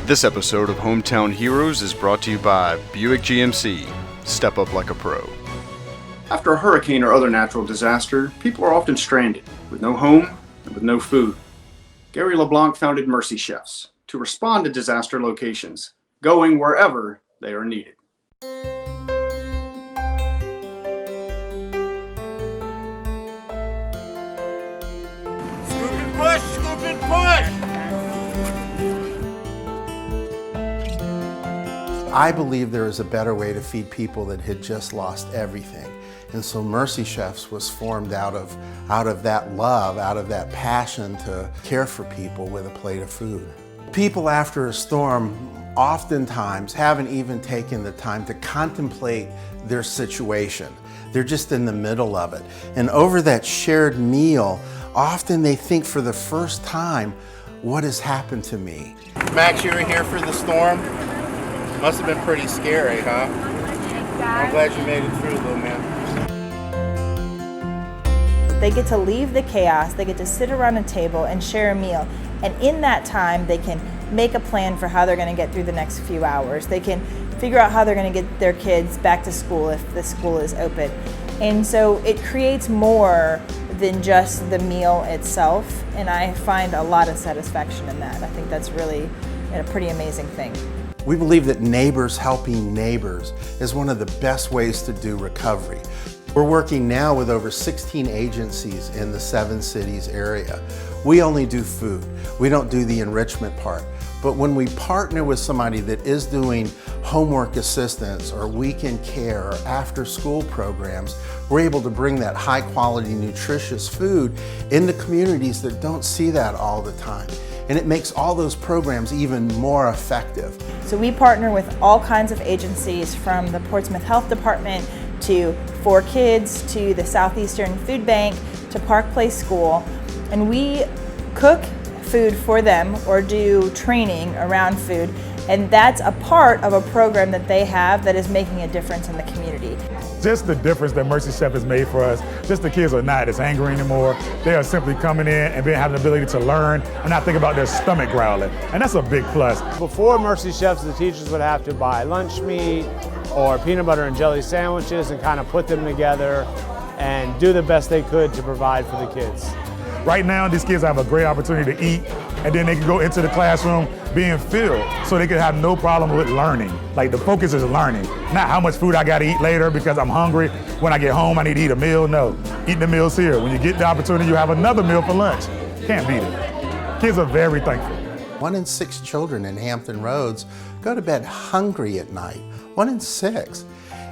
This episode of Hometown Heroes is brought to you by Buick GMC. Step up like a pro. After a hurricane or other natural disaster, people are often stranded, with no home and with no food. Gary LeBlanc founded Mercy Chefs to respond to disaster locations, going wherever they are needed. Scoop and push, scoop and push! I believe there is a better way to feed people that had just lost everything. And so Mercy Chefs was formed out of that love, out of that passion to care for people with a plate of food. People after a storm oftentimes haven't even taken the time to contemplate their situation. They're just in the middle of it. And over that shared meal, often they think for the first time, what has happened to me? Max, you were here for the storm? Must have been pretty scary, huh? I'm glad you made it through, little man. They get to leave the chaos, they get to sit around a table and share a meal. And in that time, they can make a plan for how they're gonna get through the next few hours. They can figure out how they're gonna get their kids back to school if the school is open. And so it creates more than just the meal itself. And I find a lot of satisfaction in that. I think that's really a pretty amazing thing. We believe that neighbors helping neighbors is one of the best ways to do recovery. We're working now with over 16 agencies in the 7 cities area. We only do food. We don't do the enrichment part. But when we partner with somebody that is doing homework assistance or weekend care or after school programs, we're able to bring that high quality, nutritious food into communities that don't see that all the time. And it makes all those programs even more effective. So we partner with all kinds of agencies, from the Portsmouth Health Department to 4Kids to the Southeastern Food Bank to Park Place School, and we cook food for them or do training around food, and that's a part of a program that they have that is making a difference in the community. Just the difference that Mercy Chef has made for us, just the kids are not as angry anymore. They are simply coming in and having the ability to learn and not think about their stomach growling. And that's a big plus. Before Mercy Chefs, the teachers would have to buy lunch meat or peanut butter and jelly sandwiches and kind of put them together and do the best they could to provide for the kids. Right now, these kids have a great opportunity to eat, and then they can go into the classroom being filled, so they can have no problem with learning. Like, the focus is learning, not how much food I gotta eat later because I'm hungry. When I get home, I need to eat a meal. No, eat the meals here. When you get the opportunity, you have another meal for lunch. Can't beat it. Kids are very thankful. 1 in 6 children in Hampton Roads go to bed hungry at night. 1 in 6.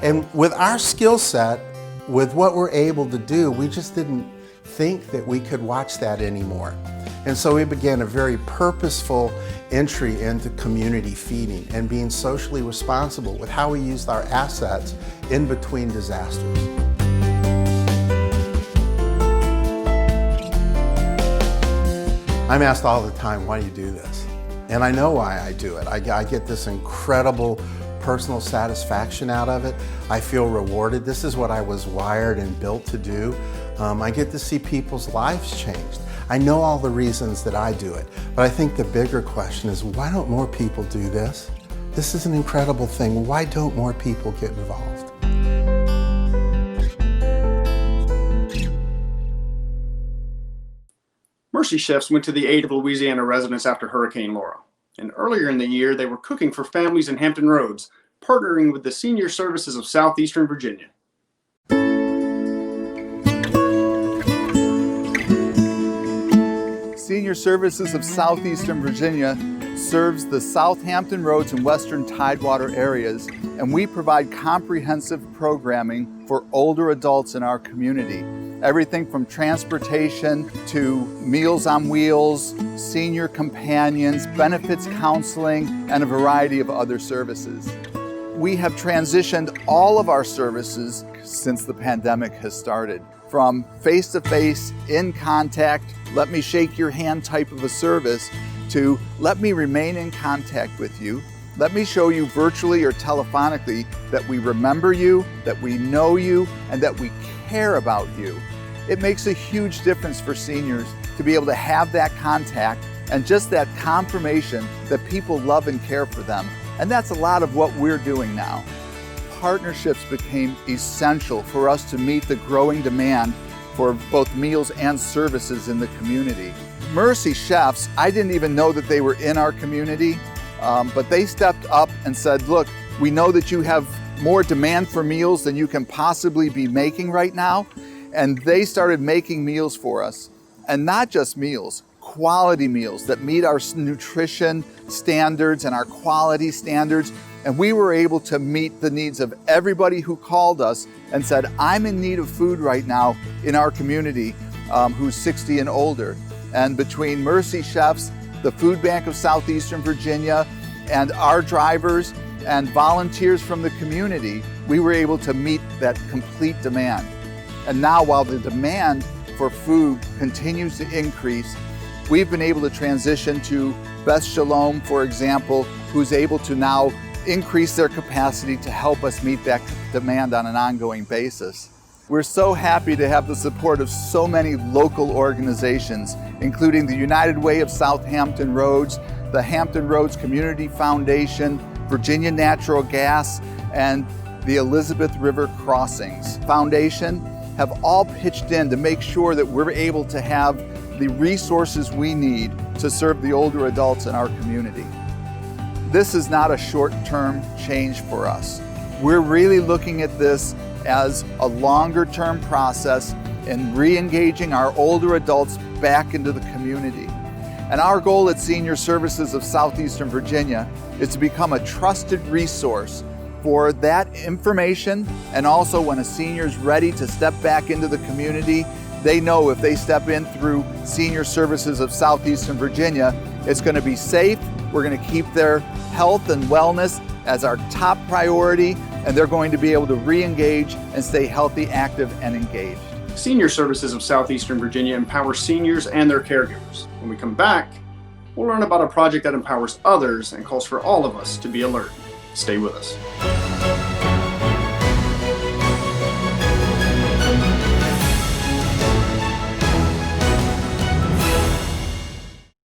And with our skill set, with what we're able to do, we just didn't think that we could watch that anymore. And so we began a very purposeful entry into community feeding and being socially responsible with how we used our assets in between disasters. I'm asked all the time, why do you do this? And I know why I do it. I get this incredible personal satisfaction out of it. I feel rewarded. This is what I was wired and built to do. I get to see people's lives changed. I know all the reasons that I do it, but I think the bigger question is, why don't more people do this? This is an incredible thing. Why don't more people get involved? Mercy Chefs went to the aid of Louisiana residents after Hurricane Laura. And earlier in the year, they were cooking for families in Hampton Roads, partnering with the Senior Services of Southeastern Virginia. Senior Services of Southeastern Virginia serves the South Hampton Roads and Western Tidewater areas, and we provide comprehensive programming for older adults in our community. Everything from transportation to Meals on Wheels, senior companions, benefits counseling, and a variety of other services. We have transitioned all of our services since the pandemic has started. From face-to-face, in contact, let me shake your hand type of a service, to let me remain in contact with you. Let me show you virtually or telephonically that we remember you, that we know you, and that we care about you. It makes a huge difference for seniors to be able to have that contact and just that confirmation that people love and care for them. And that's a lot of what we're doing now. Partnerships became essential for us to meet the growing demand for both meals and services in the community. Mercy Chefs, I didn't even know that they were in our community, but they stepped up and said, look, we know that you have more demand for meals than you can possibly be making right now. And they started making meals for us. And not just meals, quality meals that meet our nutrition standards and our quality standards. And we were able to meet the needs of everybody who called us and said, I'm in need of food right now in our community who's 60 and older. And between Mercy Chefs, the Food Bank of Southeastern Virginia, and our drivers and volunteers from the community, we were able to meet that complete demand. And now, while the demand for food continues to increase, we've been able to transition to Beth Shalom, for example, who's able to now increase their capacity to help us meet that demand on an ongoing basis. We're so happy to have the support of so many local organizations, including the United Way of South Hampton Roads, the Hampton Roads Community Foundation, Virginia Natural Gas, and the Elizabeth River Crossings Foundation have all pitched in to make sure that we're able to have the resources we need to serve the older adults in our community. This is not a short-term change for us. We're really looking at this as a longer-term process in re-engaging our older adults back into the community. And our goal at Senior Services of Southeastern Virginia is to become a trusted resource for that information, and also when a senior is ready to step back into the community, they know if they step in through Senior Services of Southeastern Virginia, it's going to be safe, we're going to keep their health and wellness as our top priority, and they're going to be able to re-engage and stay healthy, active, and engaged. Senior Services of Southeastern Virginia empowers seniors and their caregivers. When we come back, we'll learn about a project that empowers others and calls for all of us to be alert. Stay with us.